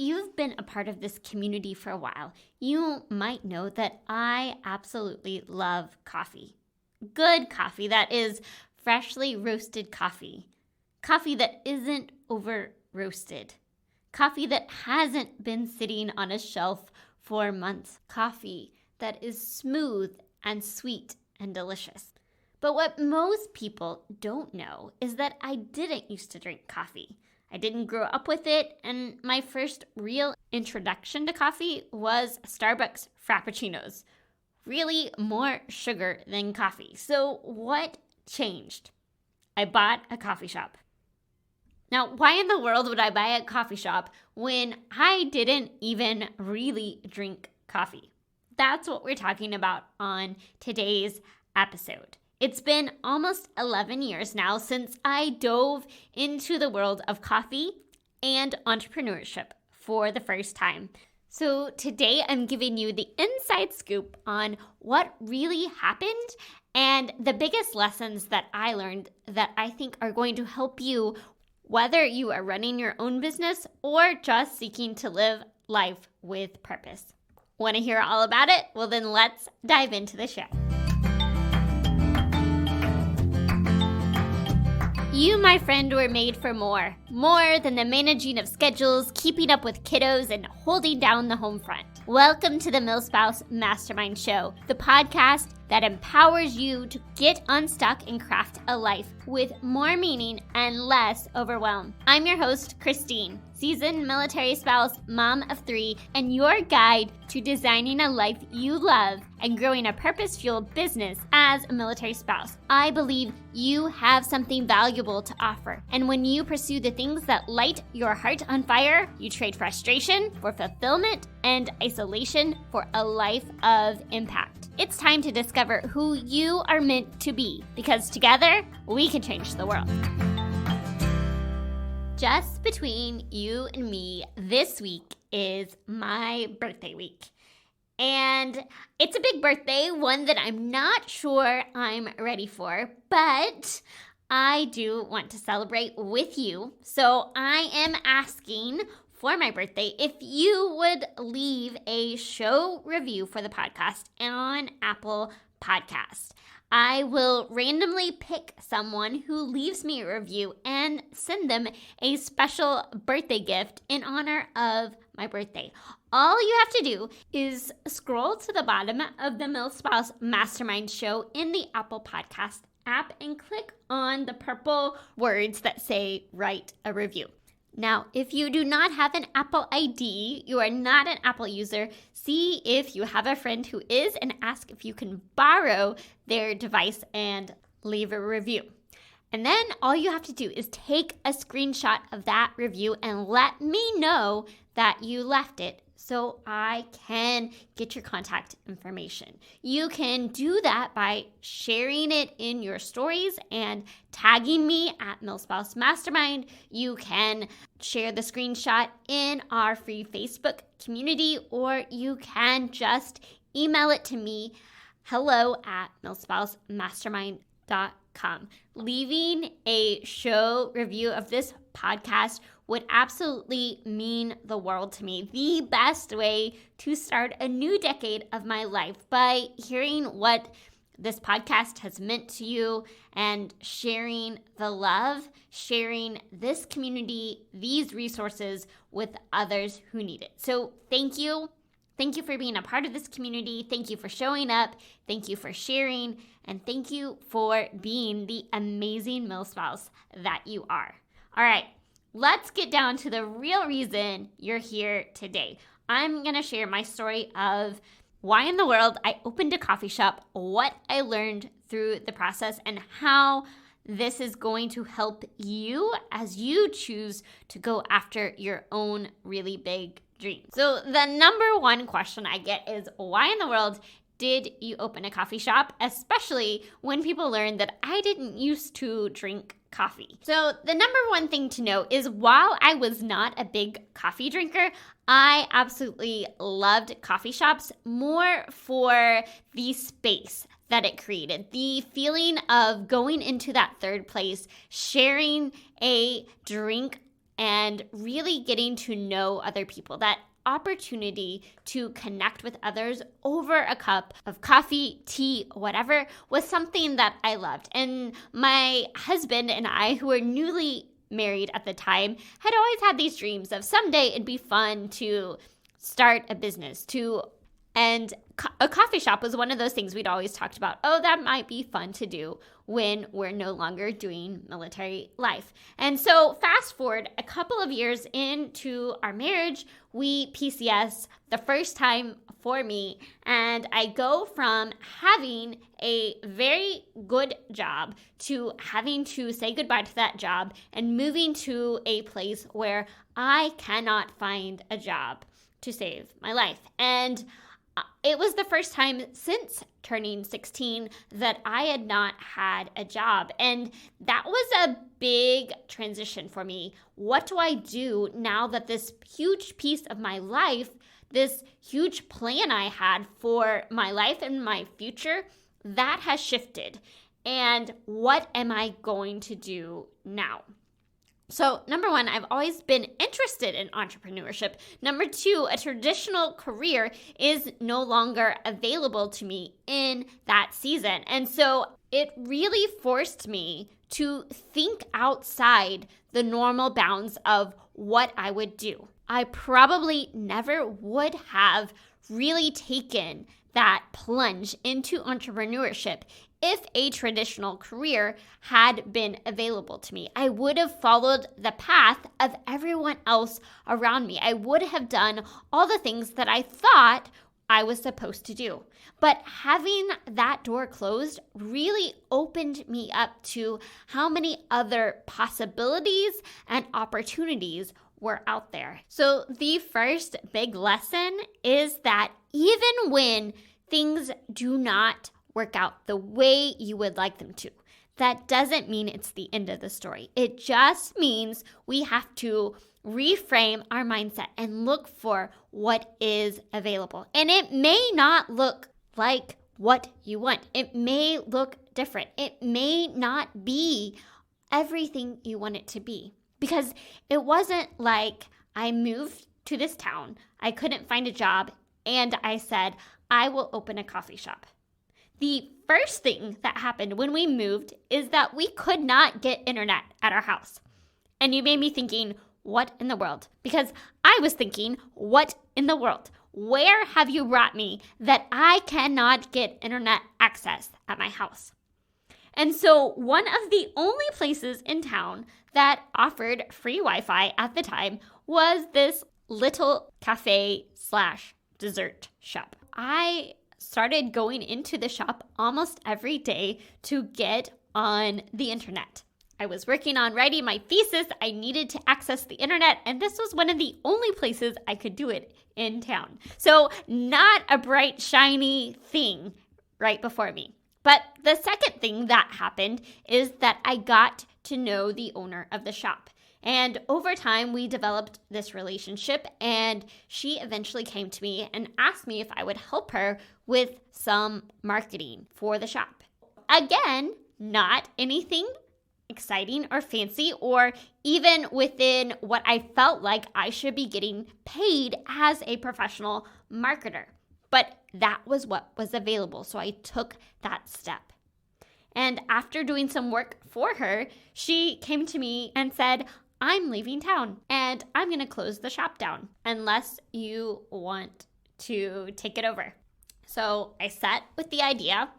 you've been a part of this community for a while, you might know that I absolutely love coffee. Good coffee, that is freshly roasted coffee. Coffee that isn't over roasted. Coffee that hasn't been sitting on a shelf for months. Coffee that is smooth and sweet and delicious. But what most people don't know is that I didn't used to drink coffee. I didn't grow up with it, and my first real introduction to coffee was Starbucks Frappuccinos. Really more sugar than coffee. So what changed? I bought a coffee shop. Now, why in the world would I buy a coffee shop when I didn't even really drink coffee? That's what we're talking about on today's episode. It's been almost 11 years now since I dove into the world of coffee and entrepreneurship for the first time. So today I'm giving you the inside scoop on what really happened and the biggest lessons that I learned that I think are going to help you, whether you are running your own business or just seeking to live life with purpose. Want to hear all about it? Well, then let's dive into the show. You, my friend, were made for more. More than the managing of schedules, keeping up with kiddos, and holding down the home front. Welcome to the Milspouse Mastermind Show, the podcast that empowers you to get unstuck and craft a life with more meaning and less overwhelm. I'm your host, Christine, seasoned military spouse, mom of 3, and your guide to designing a life you love and growing a purpose-fueled business as a military spouse. I believe you have something valuable to offer, and when you pursue the things that light your heart on fire, you trade frustration for fulfillment and isolation for a life of impact. It's time to discover who you are meant to be, because together we can change the world. Just between you and me, this week is my birthday week. And it's a big birthday, one that I'm not sure I'm ready for, but I do want to celebrate with you. So I am asking for my birthday if you would leave a show review for the podcast on Apple Podcast. I will randomly pick someone who leaves me a review and send them a special birthday gift in honor of my birthday. All you have to do is scroll to the bottom of the Milspouse Mastermind Show in the Apple Podcast app and click on the purple words that say write a review. Now, if you do not have an Apple ID, you are not an Apple user, see if you have a friend who is and ask if you can borrow their device and leave a review. And then all you have to do is take a screenshot of that review and let me know that you left it so I can get your contact information. You can do that by sharing it in your stories and tagging me at Milspouse Mastermind. You can share the screenshot in our free Facebook community, or you can just email it to me, hello@milspousemastermind.com. Leaving a show review of this podcast would absolutely mean the world to me. The best way to start a new decade of my life by hearing what this podcast has meant to you and sharing the love, sharing this community, these resources with others who need it. So thank you. Thank you for being a part of this community. Thank you for showing up. Thank you for sharing. And thank you for being the amazing Milspouse that you are. All right, let's get down to the real reason you're here today. I'm going to share my story of why in the world I opened a coffee shop, what I learned through the process, and how this is going to help you as you choose to go after your own really big dreams. So the number one question I get is, why in the world did you open a coffee shop? Especially when people learn that I didn't used to drink coffee. So the number one thing to know is, while I was not a big coffee drinker, I absolutely loved coffee shops more for the space that it created. The feeling of going into that third place, sharing a drink and really getting to know other people. That opportunity to connect with others over a cup of coffee, tea, whatever, was something that I loved. And my husband and I, who were newly married at the time, had always had these dreams of someday it'd be fun to start a business, and a coffee shop was one of those things we'd always talked about. Oh, that might be fun to do when we're no longer doing military life. And so fast forward a couple of years into our marriage, we PCS the first time for me, and I go from having a very good job to having to say goodbye to that job and moving to a place where I cannot find a job to save my life. And it was the first time since turning 16 that I had not had a job. And that was a big transition for me. What do I do now that this huge piece of my life, this huge plan I had for my life and my future, that has shifted? And what am I going to do now? So, number one, I've always been interested in entrepreneurship. Number two, a traditional career is no longer available to me in that season. And so it really forced me to think outside the normal bounds of what I would do. I probably never would have really taken that plunge into entrepreneurship if a traditional career had been available to me. I would have followed the path of everyone else around me. I would have done all the things that I thought I was supposed to do. But having that door closed really opened me up to how many other possibilities and opportunities were out there. So the first big lesson is that even when things do not work out the way you would like them to, that doesn't mean it's the end of the story. It just means we have to reframe our mindset and look for what is available. And it may not look like what you want. It may look different. It may not be everything you want it to be. Because it wasn't like I moved to this town, I couldn't find a job, and I said, I will open a coffee shop. The first thing that happened when we moved is that we could not get internet at our house. And you made me thinking, what in the world? Because I was thinking, what in the world? Where have you brought me that I cannot get internet access at my house? And so one of the only places in town that offered free Wi-Fi at the time was this little cafe/dessert shop. I started going into the shop almost every day to get on the internet. I was working on writing my thesis. I needed to access the internet, and this was one of the only places I could do it in town. So not a bright, shiny thing right before me. But the second thing that happened is that I got to know the owner of the shop. And over time, we developed this relationship, and she eventually came to me and asked me if I would help her with some marketing for the shop. Again, not anything exciting or fancy or even within what I felt like I should be getting paid as a professional marketer. But that was what was available, so I took that step. And after doing some work for her, she came to me and said, I'm leaving town and I'm going to close the shop down unless you want to take it over. So I sat with the idea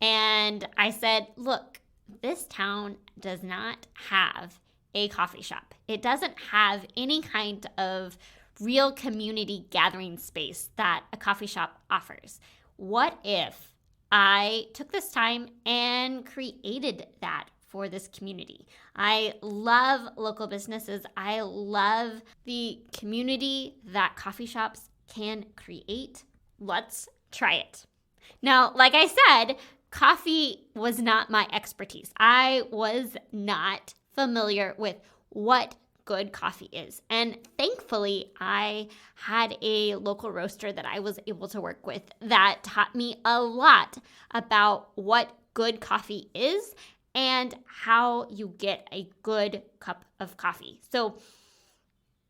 and I said, look, this town does not have a coffee shop. It doesn't have any kind of real community gathering space that a coffee shop offers. What if I took this time and created that for this community? I love local businesses. I love the community that coffee shops can create. Let's try it. Now, like I said, coffee was not my expertise. I was not familiar with what good coffee is. And thankfully, I had a local roaster that I was able to work with that taught me a lot about what good coffee is and how you get a good cup of coffee. So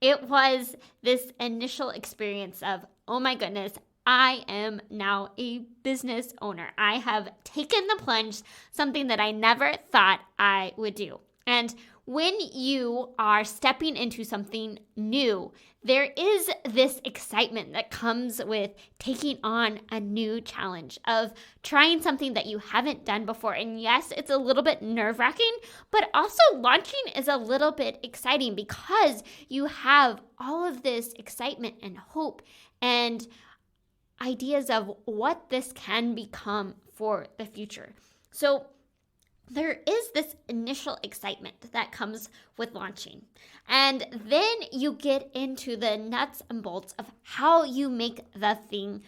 It was this initial experience of, oh my goodness, I am now a business owner. I have taken the plunge, something that I never thought I would do. And when you are stepping into something new, there is this excitement that comes with taking on a new challenge, of trying something that you haven't done before. And yes, it's a little bit nerve-wracking, but also launching is a little bit exciting because you have all of this excitement and hope and ideas of what this can become for the future. So there is this initial excitement that comes with launching. And then you get into the nuts and bolts of how you make the thing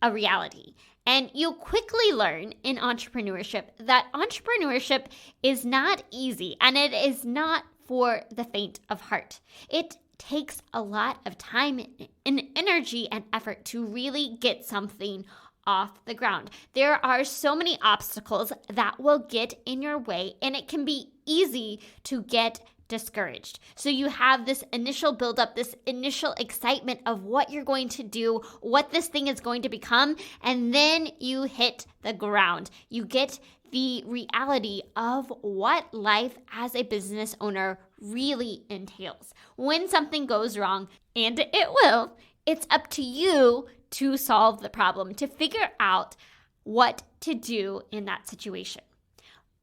a reality. And you'll quickly learn in entrepreneurship that entrepreneurship is not easy, and it is not for the faint of heart. It takes a lot of time and energy and effort to really get something off the ground. There are so many obstacles that will get in your way, and it can be easy to get discouraged. So you have this initial buildup, this initial excitement of what you're going to do, what this thing is going to become, and then you hit the ground. You get the reality of what life as a business owner really entails. When something goes wrong, and it will, it's up to you to solve the problem, to figure out what to do in that situation.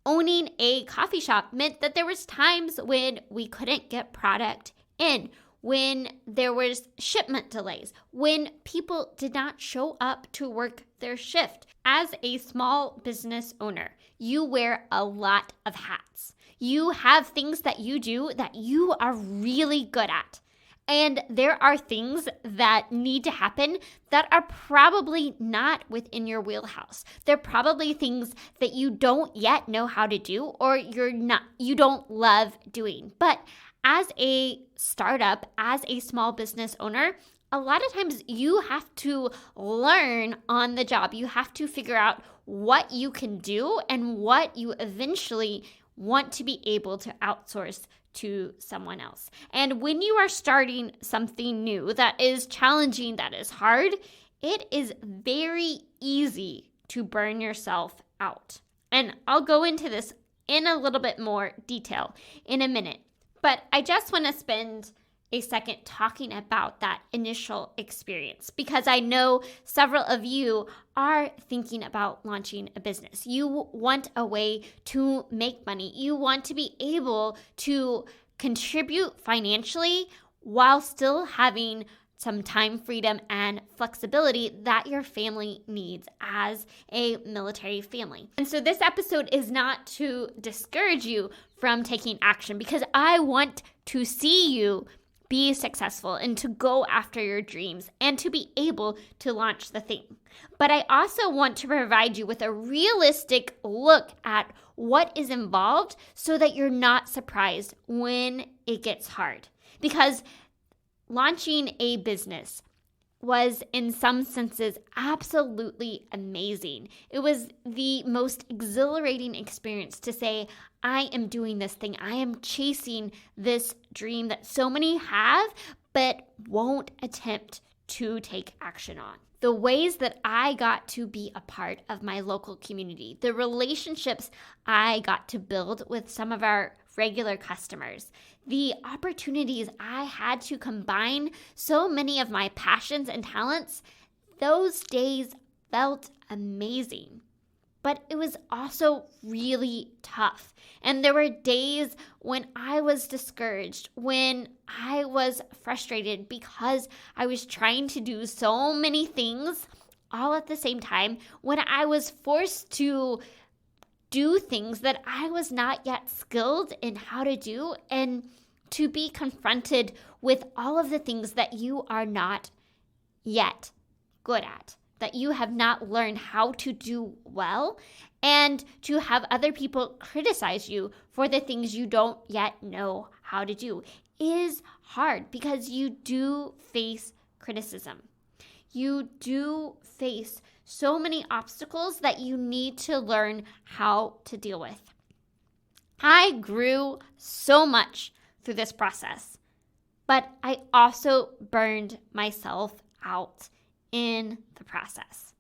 Owning a coffee shop meant that there was times when we couldn't get product in, when there was shipment delays, when people did not show up to work their shift. As a small business owner, you wear a lot of hats. You have things that you do that you are really good at. And there are things that need to happen that are probably not within your wheelhouse. They're probably things that you don't yet know how to do, or you don't love doing. But as a startup, as a small business owner, a lot of times you have to learn on the job. You have to figure out what you can do and what you eventually want to be able to outsource to someone else. And when you are starting something new that is challenging, that is hard, it is very easy to burn yourself out. And I'll go into this in a little bit more detail in a minute. But I just want to spend a second talking about that initial experience, because I know several of you are thinking about launching a business. You want a way to make money. You want to be able to contribute financially while still having some time freedom and flexibility that your family needs as a military family. And so this episode is not to discourage you from taking action, because I want to see you be successful and to go after your dreams and to be able to launch the thing. But I also want to provide you with a realistic look at what is involved so that you're not surprised when it gets hard. Because launching a business was in some senses absolutely amazing. It was the most exhilarating experience to say, I am doing this thing. I am chasing this dream that so many have, but won't attempt to take action on. The ways that I got to be a part of my local community, the relationships I got to build with some of our regular customers, the opportunities I had to combine so many of my passions and talents, those days felt amazing. But it was also really tough. And there were days when I was discouraged, when I was frustrated because I was trying to do so many things all at the same time, when I was forced to do things that I was not yet skilled in how to do, and to be confronted with all of the things that you are not yet good at, that you have not learned how to do well, and to have other people criticize you for the things you don't yet know how to do is hard, because you do face criticism. You do face so many obstacles that you need to learn how to deal with. I grew so much through this process. but I also burned myself out in the process.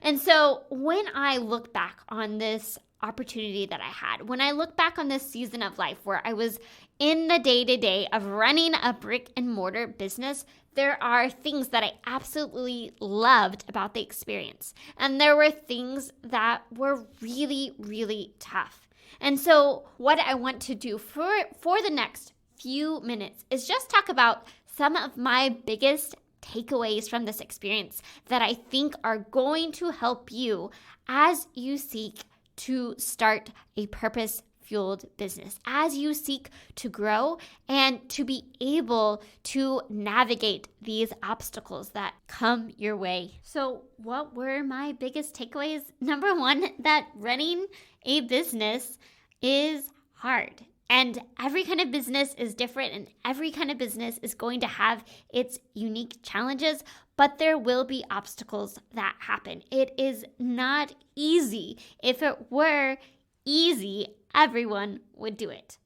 And so when I look back on this opportunity that I had, when I look back on this season of life where I was in the day-to-day of running a brick and mortar business, there are things that I absolutely loved about the experience. And there were things that were really, really tough. And so what I want to do for the next few minutes is just talk about some of my biggest takeaways from this experience that I think are going to help you as you seek to start a purpose-fueled business, as you seek to grow and to be able to navigate these obstacles that come your way. So what were my biggest takeaways? Number one, that running a business is hard. And every kind of business is different, and every kind of business is going to have its unique challenges, but there will be obstacles that happen. It is not easy. If it were easy, everyone would do it.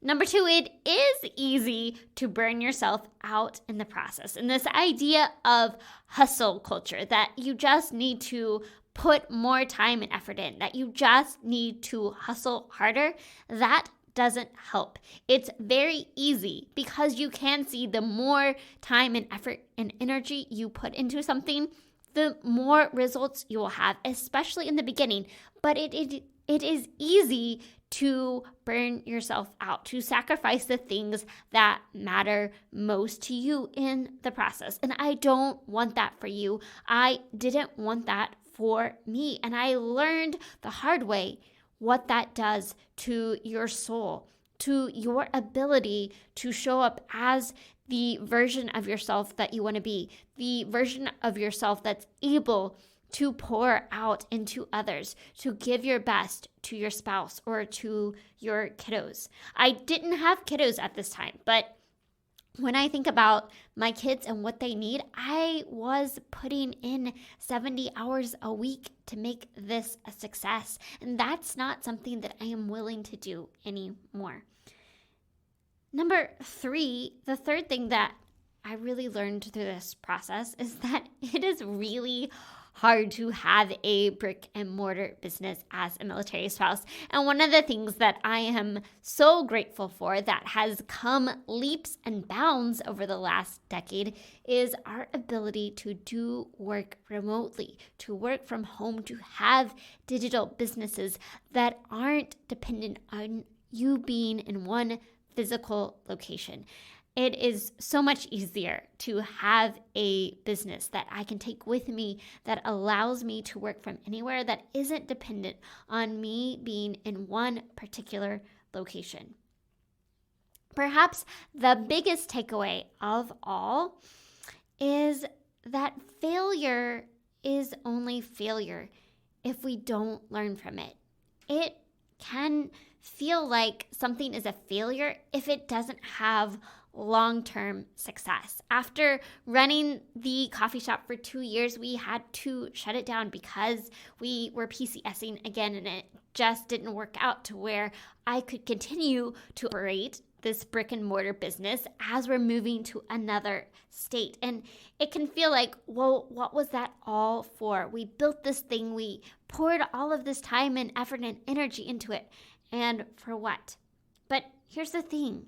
Number two, it is easy to burn yourself out in the process. And this idea of hustle culture, that you just need to put more time and effort in, that you just need to hustle harder, that doesn't help. It's very easy because you can see the more time and effort and energy you put into something, the more results you will have, especially in the beginning. But it is easy to burn yourself out, to sacrifice the things that matter most to you in the process. And I don't want that for you. I didn't want that for me. And I learned the hard way what that does to your soul, to your ability to show up as the version of yourself that you want to be, the version of yourself that's able to pour out into others, to give your best to your spouse or to your kiddos. I didn't have kiddos at this time, but when I think about my kids and what they need, I was putting in 70 hours a week to make this a success. And that's not something that I am willing to do anymore. Number three, the third thing that I really learned through this process is that it is really hard to have a brick and mortar business as a military spouse. And one of the things that I am so grateful for that has come leaps and bounds over the last decade is our ability to do work remotely, to work from home, to have digital businesses that aren't dependent on you being in one physical location. It is so much easier to have a business that I can take with me that allows me to work from anywhere, that isn't dependent on me being in one particular location. Perhaps the biggest takeaway of all is that failure is only failure if we don't learn from it. It can feel like something is a failure if it doesn't have long-term success. After running the coffee shop for 2 years, we had to shut it down because we were PCSing again, and it just didn't work out to where I could continue to operate this brick and mortar business as we're moving to another state. And it can feel like, well, what was that all for? We built this thing, we poured all of this time and effort and energy into it, and for what? But here's the thing.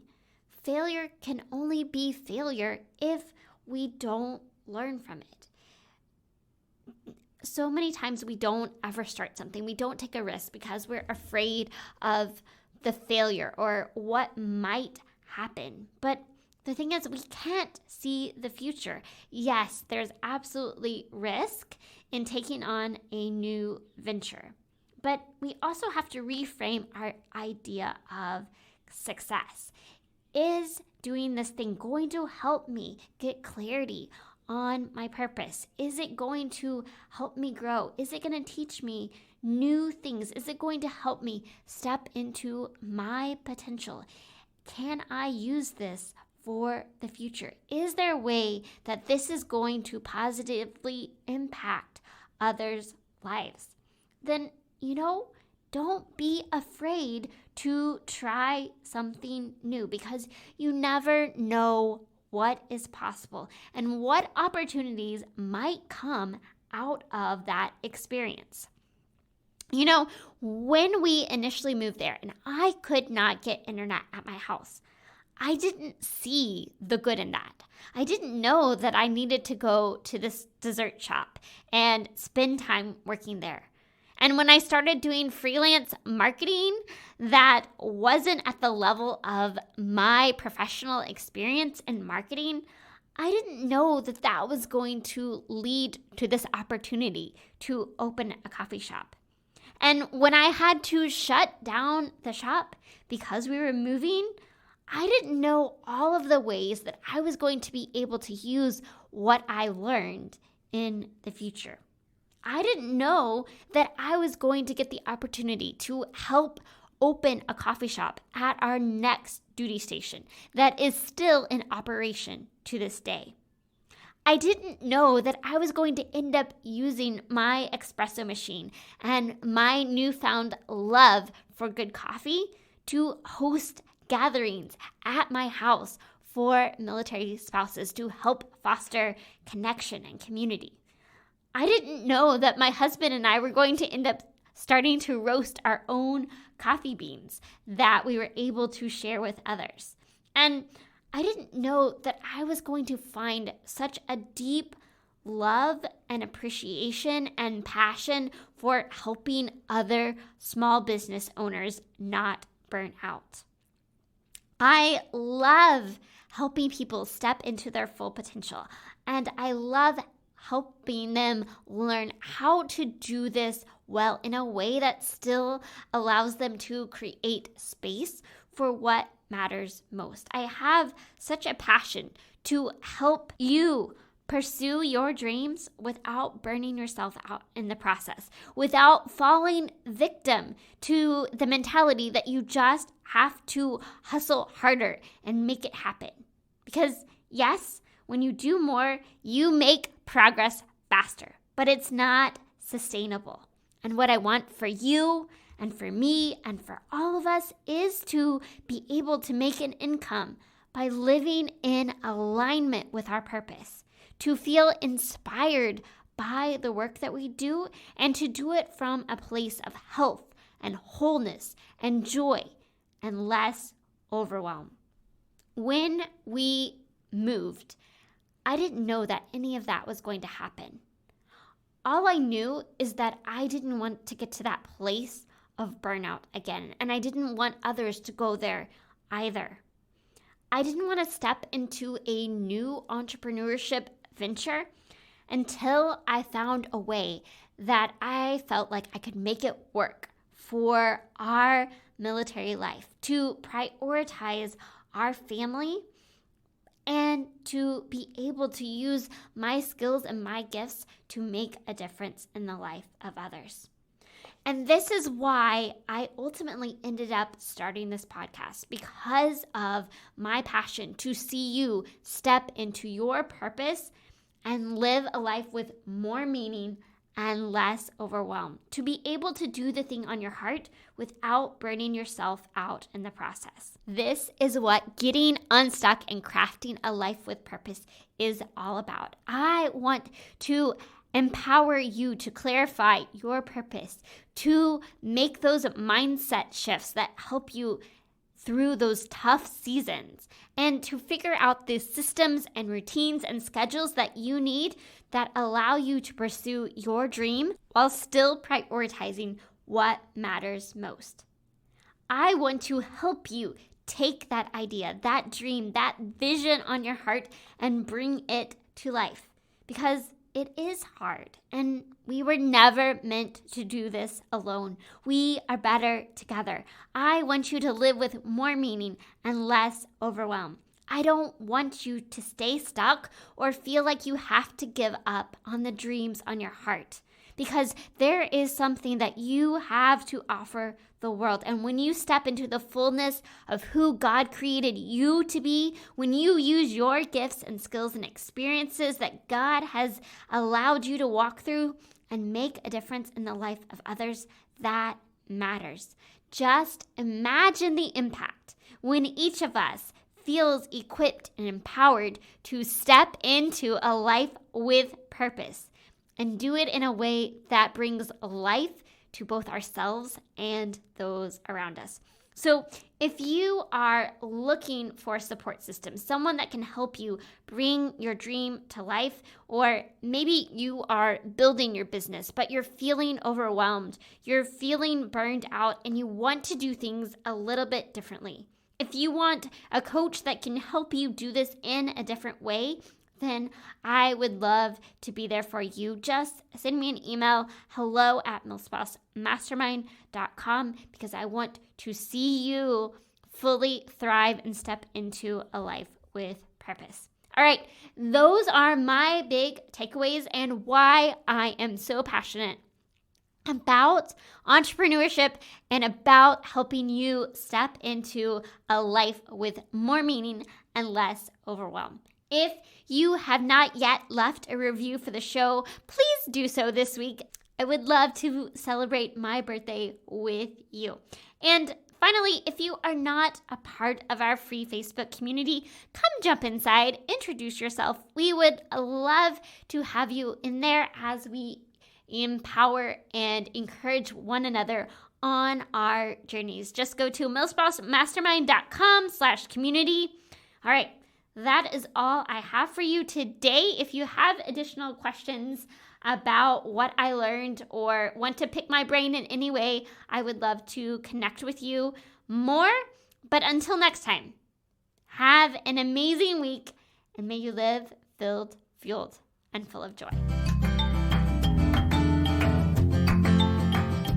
Failure can only be failure if we don't learn from it. So many times we don't ever start something. We don't take a risk because we're afraid of the failure or what might happen. But the thing is, we can't see the future. Yes, there's absolutely risk in taking on a new venture. But we also have to reframe our idea of success. Is doing this thing going to help me get clarity on my purpose? Is it going to help me grow? Is it going to teach me new things? Is it going to help me step into my potential? Can I use this for the future? Is there a way that this is going to positively impact others' lives? Then, don't be afraid to try something new because you never know what is possible and what opportunities might come out of that experience. You know, when we initially moved there and I could not get internet at my house, I didn't see the good in that. I didn't know that I needed to go to this dessert shop and spend time working there. And when I started doing freelance marketing that wasn't at the level of my professional experience in marketing, I didn't know that that was going to lead to this opportunity to open a coffee shop. And when I had to shut down the shop because we were moving, I didn't know all of the ways that I was going to be able to use what I learned in the future. I didn't know that I was going to get the opportunity to help open a coffee shop at our next duty station that is still in operation to this day. I didn't know that I was going to end up using my espresso machine and my newfound love for good coffee to host gatherings at my house for military spouses to help foster connection and community. I didn't know that my husband and I were going to end up starting to roast our own coffee beans that we were able to share with others. And I didn't know that I was going to find such a deep love and appreciation and passion for helping other small business owners not burn out. I love helping people step into their full potential, and I love helping them learn how to do this well in a way that still allows them to create space for what matters most. I have such a passion to help you pursue your dreams without burning yourself out in the process, without falling victim to the mentality that you just have to hustle harder and make it happen. Because yes, when you do more, you make progress faster, but it's not sustainable. And what I want for you and for me and for all of us is to be able to make an income by living in alignment with our purpose, to feel inspired by the work that we do, and to do it from a place of health and wholeness and joy and less overwhelm. When we moved, I didn't know that any of that was going to happen. All I knew is that I didn't want to get to that place of burnout again, and I didn't want others to go there either. I didn't want to step into a new entrepreneurship venture until I found a way that I felt like I could make it work for our military life, to prioritize our family, and to be able to use my skills and my gifts to make a difference in the life of others. And this is why I ultimately ended up starting this podcast, because of my passion to see you step into your purpose and live a life with more meaning and less overwhelmed, to be able to do the thing on your heart without burning yourself out in the process. This is what getting unstuck and crafting a life with purpose is all about. I want to empower you to clarify your purpose, to make those mindset shifts that help you through those tough seasons, and to figure out the systems and routines and schedules that you need that allow you to pursue your dream while still prioritizing what matters most. I want to help you take that idea, that dream, that vision on your heart and bring it to life, because it is hard, and we were never meant to do this alone. We are better together. I want you to live with more meaning and less overwhelm. I don't want you to stay stuck or feel like you have to give up on the dreams on your heart, because there is something that you have to offer the world. And when you step into the fullness of who God created you to be, when you use your gifts and skills and experiences that God has allowed you to walk through and make a difference in the life of others, that matters. Just imagine the impact when each of us feels equipped and empowered to step into a life with purpose and do it in a way that brings life to both ourselves and those around us. So if you are looking for a support system, someone that can help you bring your dream to life, or maybe you are building your business, but you're feeling overwhelmed, you're feeling burned out, and you want to do things a little bit differently. If you want a coach that can help you do this in a different way, then I would love to be there for you. Just send me an email, hello@milspousemastermind.com, because I want to see you fully thrive and step into a life with purpose. All right, those are my big takeaways and why I am so passionate about entrepreneurship and about helping you step into a life with more meaning and less overwhelm. If you have not yet left a review for the show, please do so this week. I would love to celebrate my birthday with you. And finally, if you are not a part of our free Facebook community, come jump inside, introduce yourself. We would love to have you in there as we empower and encourage one another on our journeys. Just go to milspousemastermind.com/community. All right. That is all I have for you today. If you have additional questions about what I learned or want to pick my brain in any way, I would love to connect with you more. But until next time, have an amazing week and may you live filled, fueled, and full of joy.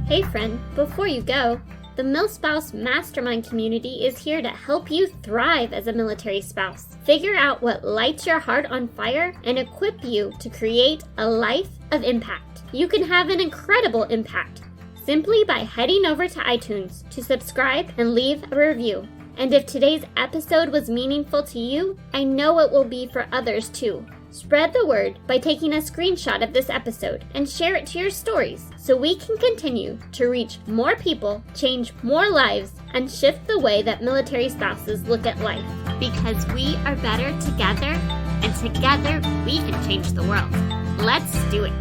Hey friend, before you go, the Milspouse Mastermind community is here to help you thrive as a military spouse. Figure out what lights your heart on fire and equip you to create a life of impact. You can have an incredible impact simply by heading over to iTunes to subscribe and leave a review. And if today's episode was meaningful to you, I know it will be for others too. Spread the word by taking a screenshot of this episode and share it to your stories so we can continue to reach more people, change more lives, and shift the way that military spouses look at life. Because we are better together, and together we can change the world. Let's do it.